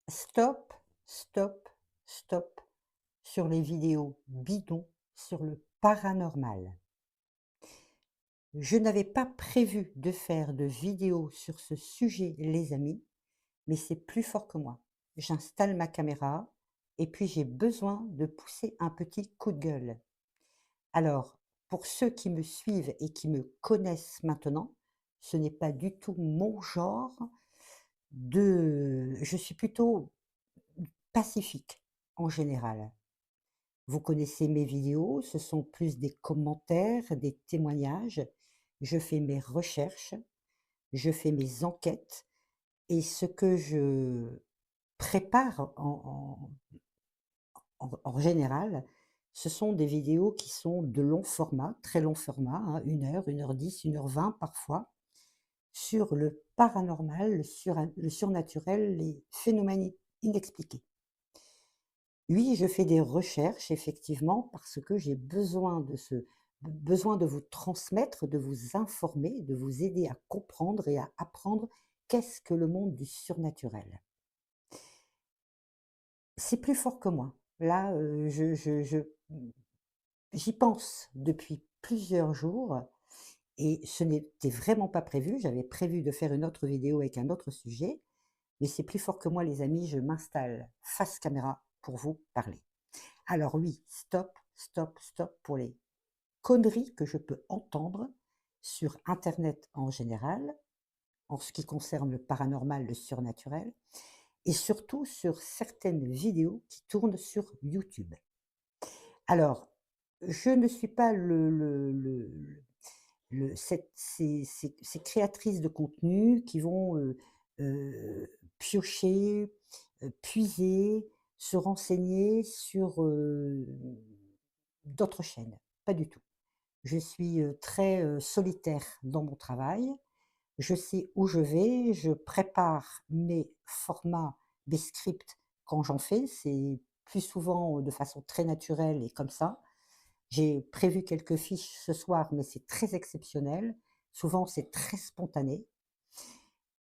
Stop, stop, stop sur les vidéos bidons sur le paranormal. Je n'avais pas prévu de faire de vidéo sur ce sujet, les amis, mais c'est plus fort que moi. J'installe ma caméra et puis j'ai besoin de pousser un petit coup de gueule. Alors, pour ceux qui me suivent et qui me connaissent maintenant, ce n'est pas du tout mon genre je suis plutôt pacifique en général. Vous connaissez mes vidéos, ce sont plus des commentaires, des témoignages. Je fais mes recherches, je fais mes enquêtes et ce que je prépare en général, ce sont des vidéos qui sont de long format, très long format, hein, 1 heure 10, 1 h 20 parfois, sur le paranormal, le surnaturel, les phénomènes inexpliqués. Oui, je fais des recherches effectivement parce que j'ai besoin de vous transmettre, de vous informer, de vous aider à comprendre et à apprendre qu'est-ce que le monde du surnaturel. C'est plus fort que moi. Là, j'y pense depuis plusieurs jours et ce n'était vraiment pas prévu. J'avais prévu de faire une autre vidéo avec un autre sujet, mais c'est plus fort que moi les amis, je m'installe face caméra pour vous parler. Alors oui, stop, stop, stop pour les conneries que je peux entendre sur internet en général, en ce qui concerne le paranormal, le surnaturel, et surtout sur certaines vidéos qui tournent sur YouTube. Alors, je ne suis pas ces créatrices de contenu qui vont, piocher, puiser, se renseigner sur, d'autres chaînes. Pas du tout. Je suis, très, solitaire dans mon travail. Je sais où je vais, je prépare mes formats, mes scripts quand j'en fais. C'est plus souvent, de façon très naturelle et comme ça. J'ai prévu quelques fiches ce soir, mais c'est très exceptionnel. Souvent, c'est très spontané.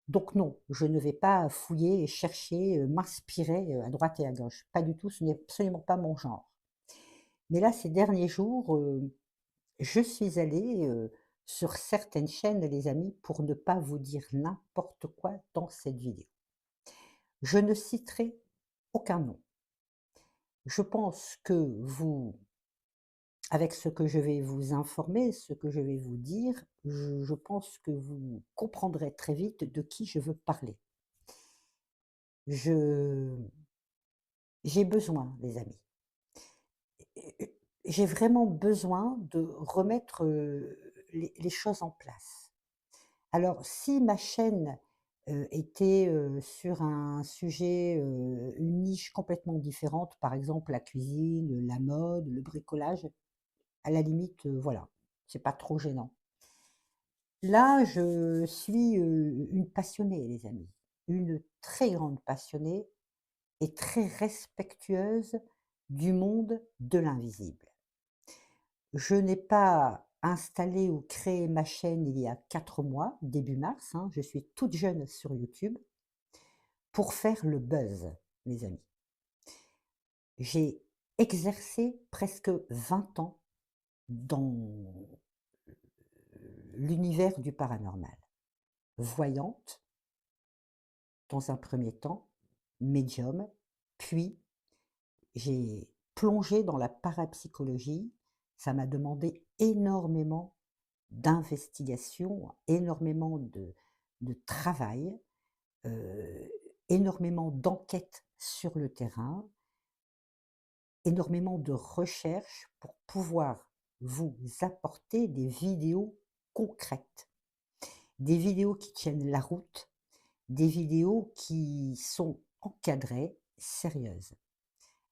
Donc non, je ne vais pas fouiller et chercher, m'inspirer, à droite et à gauche. Pas du tout, ce n'est absolument pas mon genre. Mais là, ces derniers jours, je suis allée, sur certaines chaînes, les amis, pour ne pas vous dire n'importe quoi dans cette vidéo. Je ne citerai aucun nom. Je pense que vous avec ce que je vais vous informer, ce que je vais vous dire, je pense que vous comprendrez très vite de qui je veux parler. Je j'ai besoin, les amis, j'ai vraiment besoin de remettre, les choses en place. Alors si ma chaîne, était, sur un sujet, une niche complètement différente, par exemple la cuisine, la mode, le bricolage, à la limite, voilà, c'est pas trop gênant. Là, je suis, une passionnée, les amis, une très grande passionnée et très respectueuse du monde de l'invisible. Je n'ai pas installé ou créé ma chaîne il y a 4 mois, début mars, hein, je suis toute jeune sur YouTube, pour faire le buzz, mes amis. J'ai exercé presque 20 ans dans l'univers du paranormal. Voyante, dans un premier temps, médium, puis j'ai plongé dans la parapsychologie. Ça m'a demandé énormément d'investigation, énormément de travail, heu, énormément d'enquêtes sur le terrain, énormément de recherches pour pouvoir vous apporter des vidéos concrètes, des vidéos qui tiennent la route, des vidéos qui sont encadrées, sérieuses.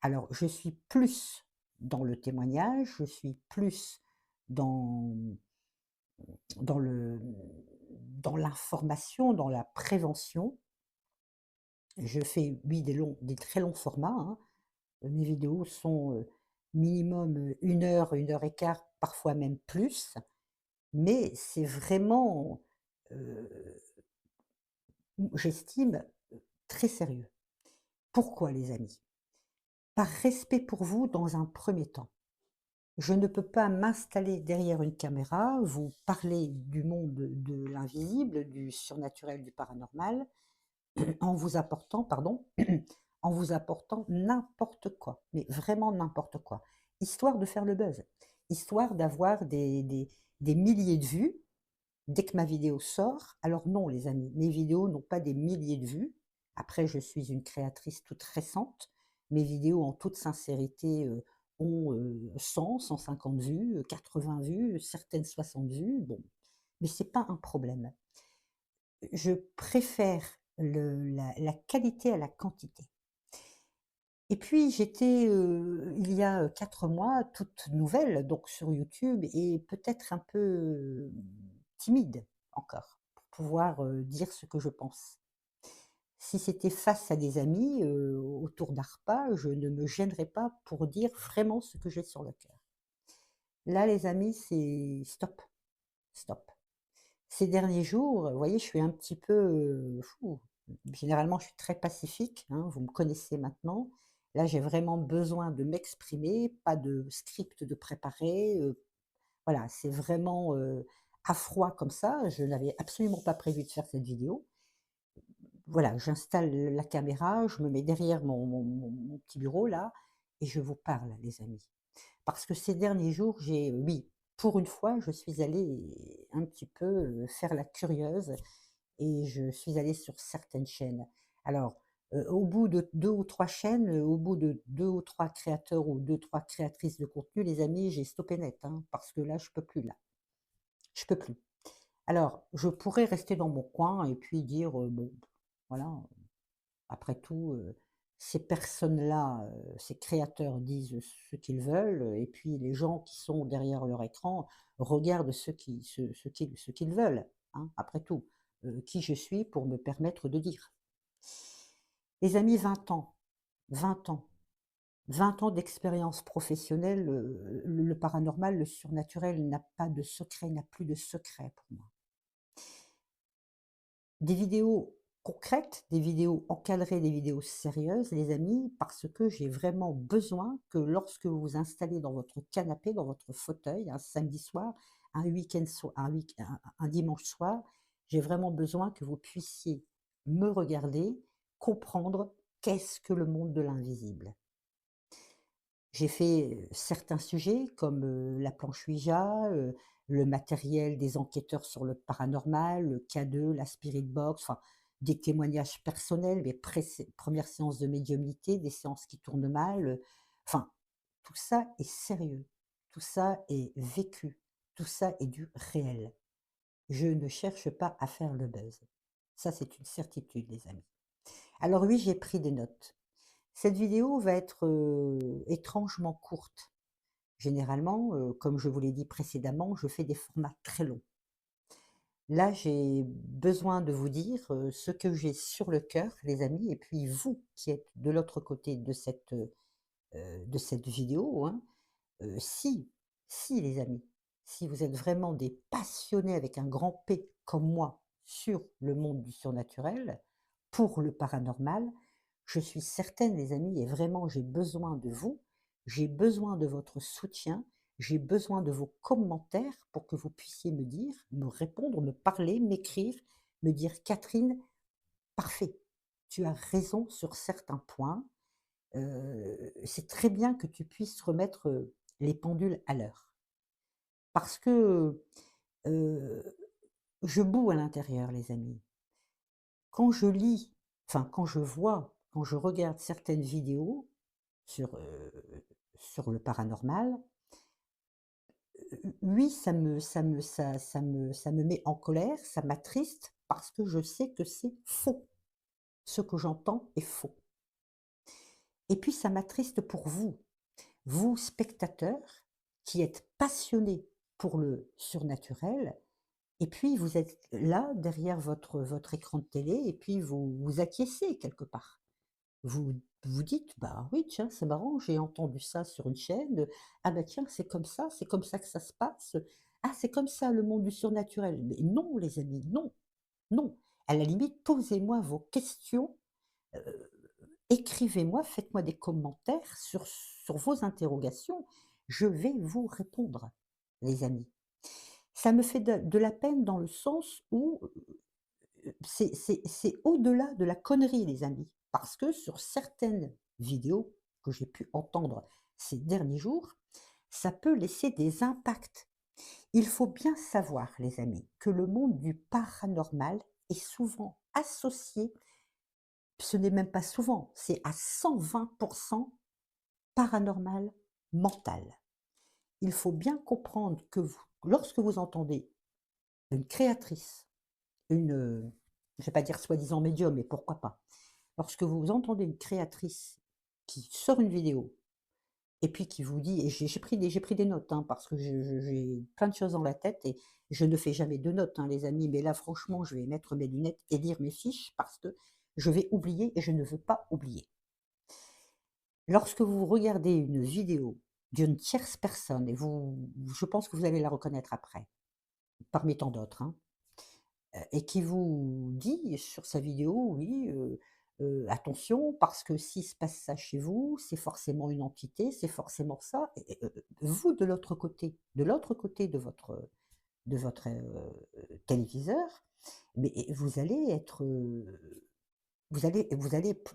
Alors, je suis plus dans le témoignage, je suis plus dans dans le dans l'information, dans la prévention. Je fais, oui, des très longs formats, hein. Mes vidéos sont, minimum, 1 heure, 1 heure et quart, parfois même plus, mais c'est vraiment, heu, j'estime, très sérieux. Pourquoi les amis? Par respect pour vous dans un premier temps. Je ne peux pas m'installer derrière une caméra, vous parler du monde de l'invisible, du surnaturel, du paranormal, en vous apportant, pardon, en vous apportant n'importe quoi, mais vraiment n'importe quoi, histoire de faire le buzz, histoire d'avoir des milliers de vues dès que ma vidéo sort. Alors non, les amis, mes vidéos n'ont pas des milliers de vues. Après, je suis une créatrice toute récente. Mes vidéos, en toute sincérité, ont 100-150 vues, 80 vues, certaines 60 vues. Bon, mais c'est pas un problème. Je préfère la qualité à la quantité. Et puis j'étais, il y a 4 mois, toute nouvelle donc sur YouTube et peut-être un peu, timide encore pour pouvoir, dire ce que je pense. Si c'était face à des amis, autour d'un repas, je ne me gênerais pas pour dire vraiment ce que j'ai sur le cœur. Là, les amis, c'est stop, stop. Ces derniers jours, vous voyez, je suis un petit peu, généralement, je suis très pacifique, hein, vous me connaissez maintenant. Là, j'ai vraiment besoin de m'exprimer, pas de script de préparer, voilà, c'est vraiment, à froid comme ça. Je n'avais absolument pas prévu de faire cette vidéo. Voilà, j'installe la caméra, je me mets derrière mon petit bureau là et je vous parle, les amis. Parce que ces derniers jours, oui, pour une fois, je suis allée un petit peu, faire la curieuse et je suis allée sur certaines chaînes. Alors, au bout de 2 ou 3 chaînes, au bout de 2 ou 3 créateurs ou 2-3 créatrices de contenu, les amis, j'ai stoppé net, hein, parce que là, je peux plus là. Je peux plus. Alors, je pourrais rester dans mon coin et puis dire, bon, voilà, après tout, ces personnes-là, ces créateurs disent ce qu'ils veulent, et puis les gens qui sont derrière leur écran regardent ce qu'ils veulent, hein, après tout. Qui je suis pour me permettre de dire? Les amis, 20 ans, 20 ans, 20 ans d'expérience professionnelle, le paranormal, le surnaturel n'a pas de secret, n'a plus de secret pour moi. Des vidéos concrètes, des vidéos encadrées, des vidéos sérieuses, les amis, parce que j'ai vraiment besoin que lorsque vous vous installez dans votre canapé, dans votre fauteuil, un samedi soir, un week-end un dimanche soir, j'ai vraiment besoin que vous puissiez me regarder, comprendre qu'est-ce que le monde de l'invisible. J'ai fait, certains sujets comme, la planche Ouija, le matériel des enquêteurs sur le paranormal, le K2, la spirit box, enfin des témoignages personnels, mes premières séances de médiumnité, des séances qui tournent mal, enfin tout ça est sérieux, tout ça est vécu, tout ça est du réel. Je ne cherche pas à faire le buzz. Ça, c'est une certitude, les amis. Alors oui, j'ai pris des notes. Cette vidéo va être, étrangement courte. Généralement, comme je vous l'ai dit précédemment, je fais des formats très longs. Là, j'ai besoin de vous dire, ce que j'ai sur le cœur, les amis, et puis vous qui êtes de l'autre côté de cette vidéo, hein, si les amis, si vous êtes vraiment des passionnés avec un grand P comme moi sur le monde du surnaturel, pour le paranormal, je suis certaine les amis et vraiment j'ai besoin de vous, j'ai besoin de votre soutien, j'ai besoin de vos commentaires pour que vous puissiez me dire, me répondre, me parler, m'écrire, me dire: «Catherine, parfait, tu as raison sur certains points, c'est très bien que tu puisses remettre, les pendules à l'heure». Parce que, heu, je boue à l'intérieur, les amis. Quand je lis, enfin quand je vois, quand je regarde certaines vidéos sur, sur le paranormal, oui, ça me met en colère, ça m'attriste parce que je sais que c'est faux. Ce que j'entends est faux. Et puis ça m'attriste pour vous. Vous, spectateurs, qui êtes passionnés pour le surnaturel, et puis vous êtes là, derrière votre écran de télé, et puis vous vous acquiescez quelque part. Vous vous dites: «Bah oui, tiens, c'est marrant, j'ai entendu ça sur une chaîne, ah bah tiens, c'est comme ça que ça se passe. Ah, c'est comme ça le monde du surnaturel». Mais non, les amis, non, non. À la limite, posez-moi vos questions, heu écrivez-moi, faites-moi des commentaires sur vos interrogations. Je vais vous répondre, les amis. Ça me fait de la peine dans le sens où, c'est au-delà de la connerie, les amis. Parce que sur certaines vidéos que j'ai pu entendre ces derniers jours, ça peut laisser des impacts. Il faut bien savoir, les amis, que le monde du paranormal est souvent associé, ce n'est même pas souvent, c'est à 120 paranormal mental. Il faut bien comprendre que lorsque vous entendez une créatrice, je ne vais pas dire soi-disant médium, mais pourquoi pas. Lorsque vous entendez une créatrice qui sort une vidéo et puis qui vous dit, et j'ai pris des notes, hein, parce que j'ai plein de choses dans la tête et je ne fais jamais de notes, hein, les amis, mais là franchement je vais mettre mes lunettes et lire mes fiches parce que je vais oublier et je ne veux pas oublier. Lorsque vous regardez une vidéo d'une tierce personne, et je pense que vous allez la reconnaître après, parmi tant d'autres, hein, et qui vous dit sur sa vidéo: «Oui, attention parce que s'il se passe ça chez vous, c'est forcément une entité, c'est forcément ça», vous de l'autre côté de votre, téléviseur, mais vous allez être, vous allez p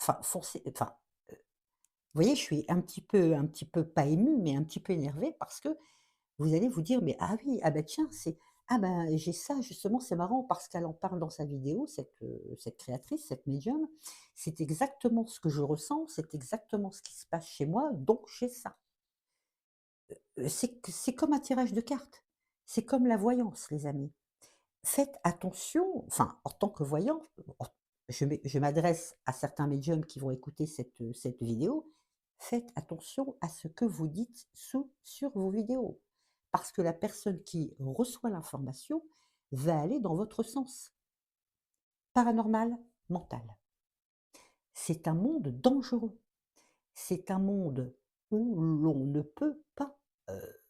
enfin foncer enfin, vous voyez, je suis un petit peu pas émue, mais un petit peu énervée parce que vous allez vous dire: «Mais ah oui, ah bah tiens, ah ben j'ai ça justement, c'est marrant parce qu'elle en parle dans sa vidéo, cette créatrice, cette médium. C'est exactement ce que je ressens, c'est exactement ce qui se passe chez moi, donc j'ai ça». C'est comme un tirage de cartes, c'est comme la voyance, les amis. Faites attention, enfin, en tant que voyant, en je m'adresse à certains médiums qui vont écouter cette vidéo. Faites attention à ce que vous dites sur vos vidéos. Parce que la personne qui reçoit l'information va aller dans votre sens. Paranormal, mental. C'est un monde dangereux. C'est un monde où l'on ne peut pas, heu,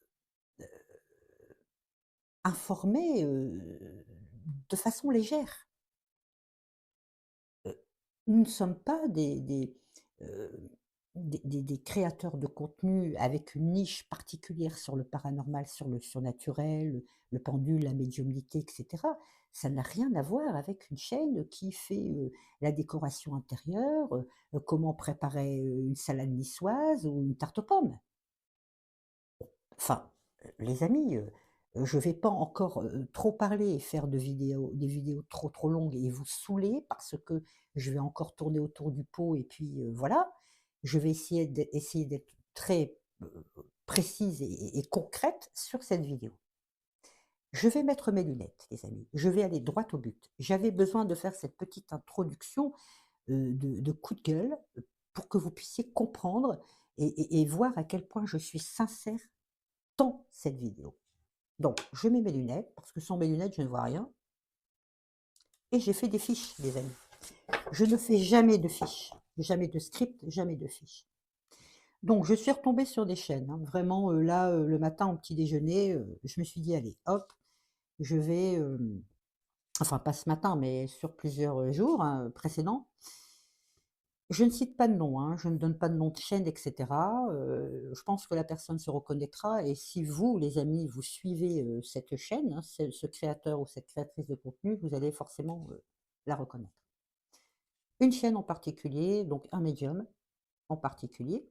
informer, de façon légère. Heu, nous ne sommes pas heu, des créateurs de contenu avec une niche particulière sur le paranormal, sur le surnaturel, le pendule, la médiumnité et cetera. Ça n'a rien à voir avec une chaîne qui fait, la décoration intérieure, comment préparer, une salade niçoise ou une tarte aux pommes. Enfin, les amis, je vais pas encore, trop parler et faire des vidéos trop longues et vous saouler parce que je vais encore tourner autour du pot et puis, voilà. Je vais essayer d'être très, précise et concrète sur cette vidéo. Je vais mettre mes lunettes, les amis. Je vais aller droit au but. J'avais besoin de faire cette petite introduction, de coup de gueule, pour que vous puissiez comprendre et voir à quel point je suis sincère dans cette vidéo. Donc, je mets mes lunettes, parce que sans mes lunettes, je ne vois rien. Et j'ai fait des fiches, les amis. Je ne fais jamais de fiches, jamais de script, jamais de fiches. Donc, je suis retombée sur des chaînes, hein. Vraiment, là, le matin au petit déjeuner, je me suis dit: «Allez, hop, je vais», enfin pas ce matin, mais sur plusieurs, jours, hein, précédents. Je ne cite pas de nom, hein, je ne donne pas de nom de chaîne et cetera, je pense que la personne se reconnaîtra et si vous, les amis, vous suivez, cette chaîne, hein, ce créateur ou cette créatrice de contenu, vous allez forcément, la reconnaître. Une chaîne en particulier, donc un médium en particulier,